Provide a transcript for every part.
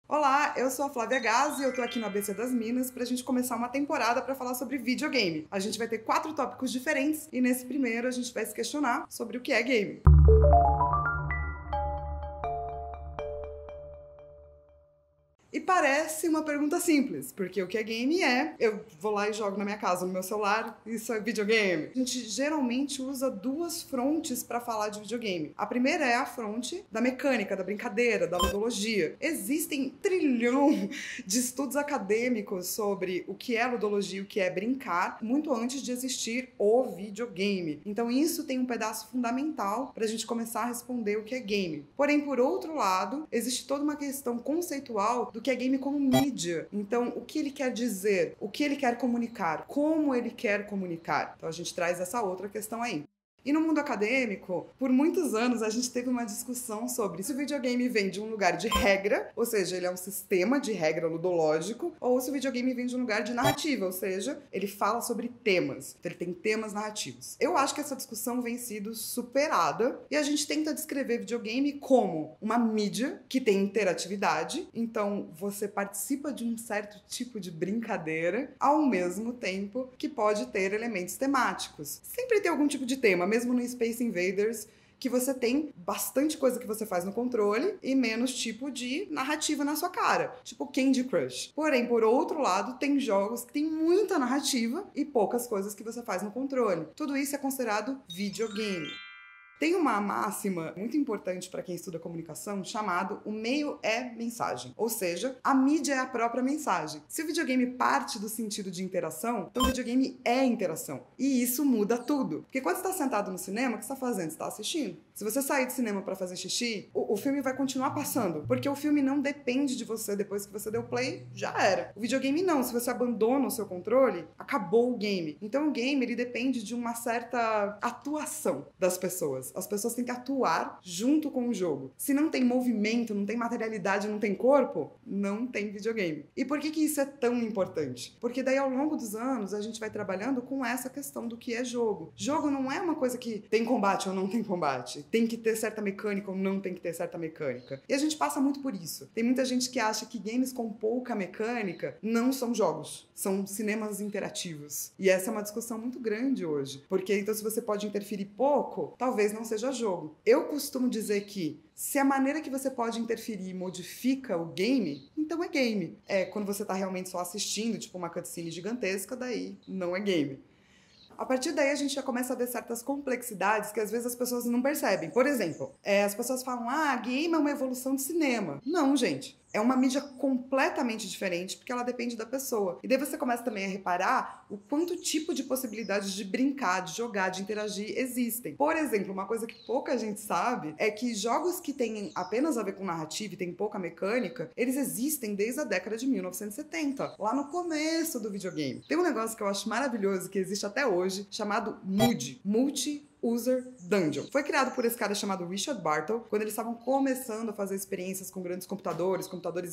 Olá, eu sou a Flávia Gazi e eu tô aqui no ABC das Minas pra gente começar uma temporada pra falar sobre videogame. A gente vai ter 4 tópicos diferentes e nesse primeiro a gente vai se questionar sobre o que é game. E parece uma pergunta simples, porque o que é game eu vou lá e jogo na minha casa, no meu celular, isso é videogame. A gente geralmente usa duas frontes para falar de videogame. A primeira é a fronte da mecânica, da brincadeira, da ludologia. Existem trilhão de estudos acadêmicos sobre o que é ludologia e o que é brincar, muito antes de existir o videogame. Então isso tem um pedaço fundamental para a gente começar a responder o que é game. Porém, por outro lado, existe toda uma questão conceitual do que é game como mídia. Então, o que ele quer dizer? O que ele quer comunicar? Como ele quer comunicar? Então, a gente traz essa outra questão aí. E no mundo acadêmico, por muitos anos a gente teve uma discussão sobre se o videogame vem de um lugar de regra, ou seja, ele é um sistema de regra ludológico, ou se o videogame vem de um lugar de narrativa, ou seja, ele fala sobre temas, então ele tem temas narrativos. Eu acho que essa discussão vem sido superada e a gente tenta descrever videogame como uma mídia que tem interatividade, então você participa de um certo tipo de brincadeira, ao mesmo tempo que pode ter elementos temáticos. Sempre tem algum tipo de tema, mesmo no Space Invaders, que você tem bastante coisa que você faz no controle e menos tipo de narrativa na sua cara, tipo Candy Crush. Porém, por outro lado, tem jogos que tem muita narrativa e poucas coisas que você faz no controle. Tudo isso é considerado videogame. Tem uma máxima muito importante para quem estuda comunicação chamado o meio é mensagem, ou seja, a mídia é a própria mensagem. Se o videogame parte do sentido de interação, então o videogame é interação. E isso muda tudo. Porque quando você está sentado no cinema, o que você está fazendo? Você está assistindo. Se você sair do cinema para fazer xixi, o filme vai continuar passando, porque o filme não depende de você depois que você deu play, já era. O videogame não, se você abandona o seu controle, acabou o game. Então o game, ele depende de uma certa atuação das pessoas. As pessoas têm que atuar junto com o jogo. Se não tem movimento, não tem materialidade, não tem corpo, não tem videogame. E por que isso é tão importante? Porque daí ao longo dos anos a gente vai trabalhando com essa questão do que é jogo. Jogo não é uma coisa que tem combate ou não tem combate. Tem que ter certa mecânica ou não tem que ter certa mecânica. E a gente passa muito por isso. Tem muita gente que acha que games com pouca mecânica não são jogos. São cinemas interativos. E essa é uma discussão muito grande hoje. Porque então se você pode interferir pouco, talvez não seja jogo. Eu costumo dizer que se a maneira que você pode interferir modifica o game, então é game. Quando você tá realmente só assistindo, tipo uma cutscene gigantesca, daí não é game. A partir daí a gente já começa a ver certas complexidades que às vezes as pessoas não percebem. Por exemplo, as pessoas falam, game é uma evolução de cinema. Não, gente. É uma mídia completamente diferente, porque ela depende da pessoa. E daí você começa também a reparar o quanto tipo de possibilidades de brincar, de jogar, de interagir existem. Por exemplo, uma coisa que pouca gente sabe é que jogos que têm apenas a ver com narrativa e tem pouca mecânica, eles existem desde a década de 1970, lá no começo do videogame. Tem um negócio que eu acho maravilhoso, que existe até hoje, chamado MUD, Multi-User Dungeon. Foi criado por esse cara chamado Richard Bartle, quando eles estavam começando a fazer experiências com grandes computadores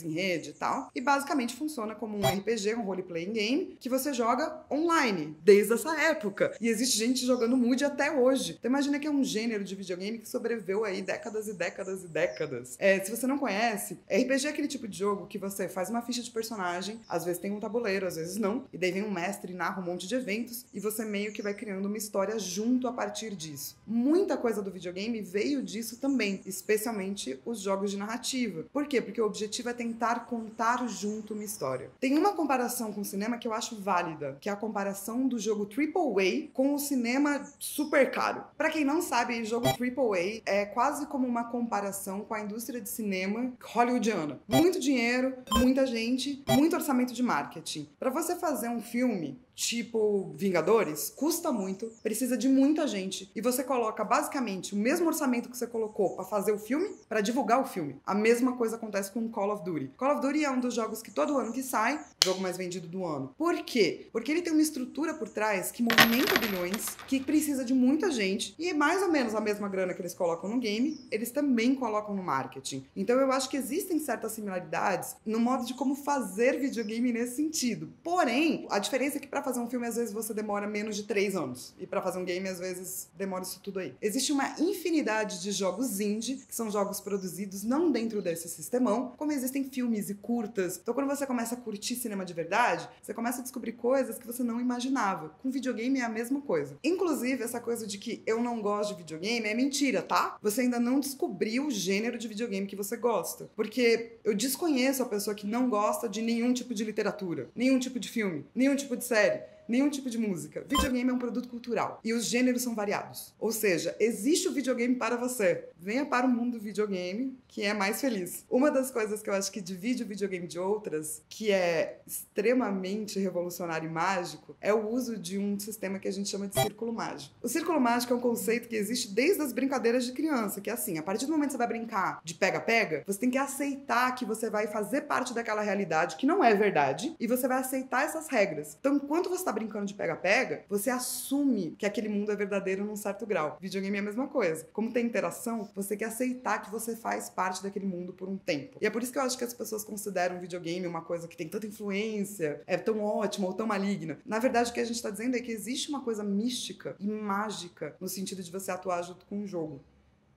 em rede e tal. E basicamente funciona como um RPG, um role-playing game, que você joga online, desde essa época. E existe gente jogando MUD até hoje. Então imagina que é um gênero de videogame que sobreviveu aí décadas e décadas e décadas. Se você não conhece, RPG é aquele tipo de jogo que você faz uma ficha de personagem, às vezes tem um tabuleiro, às vezes não, e daí vem um mestre e narra um monte de eventos, e você meio que vai criando uma história junto a partir disso. Muita coisa do videogame veio disso também, especialmente os jogos de narrativa. Por quê? Porque o objetivo é tentar contar junto uma história. Tem uma comparação com o cinema que eu acho válida, que é a comparação do jogo AAA com o cinema super caro. Pra quem não sabe, o jogo AAA é quase como uma comparação com a indústria de cinema hollywoodiana. Muito dinheiro, muita gente, muito orçamento de marketing. Pra você fazer um filme tipo Vingadores, custa muito, precisa de muita gente, e você coloca basicamente o mesmo orçamento que você colocou pra fazer o filme, pra divulgar o filme. A mesma coisa acontece com Call of Duty. Call of Duty é um dos jogos que todo ano que sai, jogo mais vendido do ano. Por quê? Porque ele tem uma estrutura por trás que movimenta bilhões, que precisa de muita gente, e mais ou menos a mesma grana que eles colocam no game, eles também colocam no marketing. Então eu acho que existem certas similaridades no modo de como fazer videogame nesse sentido. Porém, a diferença é que pra fazer um filme, às vezes, você demora menos de 3 anos. E pra fazer um game, às vezes, demora isso tudo aí. Existe uma infinidade de jogos indie, que são jogos produzidos não dentro desse sistemão, como existem filmes e curtas. Então, quando você começa a curtir cinema de verdade, você começa a descobrir coisas que você não imaginava. Com videogame é a mesma coisa. Inclusive, essa coisa de que eu não gosto de videogame é mentira, tá? Você ainda não descobriu o gênero de videogame que você gosta. Porque eu desconheço a pessoa que não gosta de nenhum tipo de literatura, nenhum tipo de filme, nenhum tipo de série, nenhum tipo de música. Videogame é um produto cultural e os gêneros são variados. Ou seja, existe o videogame para você. Venha para o mundo do videogame, que é mais feliz. Uma das coisas que eu acho que divide o videogame de outras, que é extremamente revolucionário e mágico, é o uso de um sistema que a gente chama de círculo mágico. O círculo mágico é um conceito que existe desde as brincadeiras de criança, que é assim, a partir do momento que você vai brincar de pega-pega, você tem que aceitar que você vai fazer parte daquela realidade que não é verdade, e você vai aceitar essas regras. Então, enquanto você está brincando de pega-pega, você assume que aquele mundo é verdadeiro num certo grau. Videogame é a mesma coisa. Como tem interação, você tem que aceitar que você faz parte daquele mundo por um tempo. E é por isso que eu acho que as pessoas consideram o videogame uma coisa que tem tanta influência, é tão ótima ou tão maligna. Na verdade, o que a gente está dizendo é que existe uma coisa mística e mágica no sentido de você atuar junto com o jogo.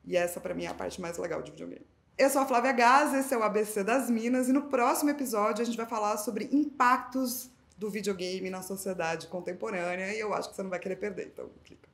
E essa, pra mim, é a parte mais legal de videogame. Eu sou a Flávia Gaz, esse é o ABC das Minas, e no próximo episódio a gente vai falar sobre impactos do videogame na sociedade contemporânea, e eu acho que você não vai querer perder, então clica.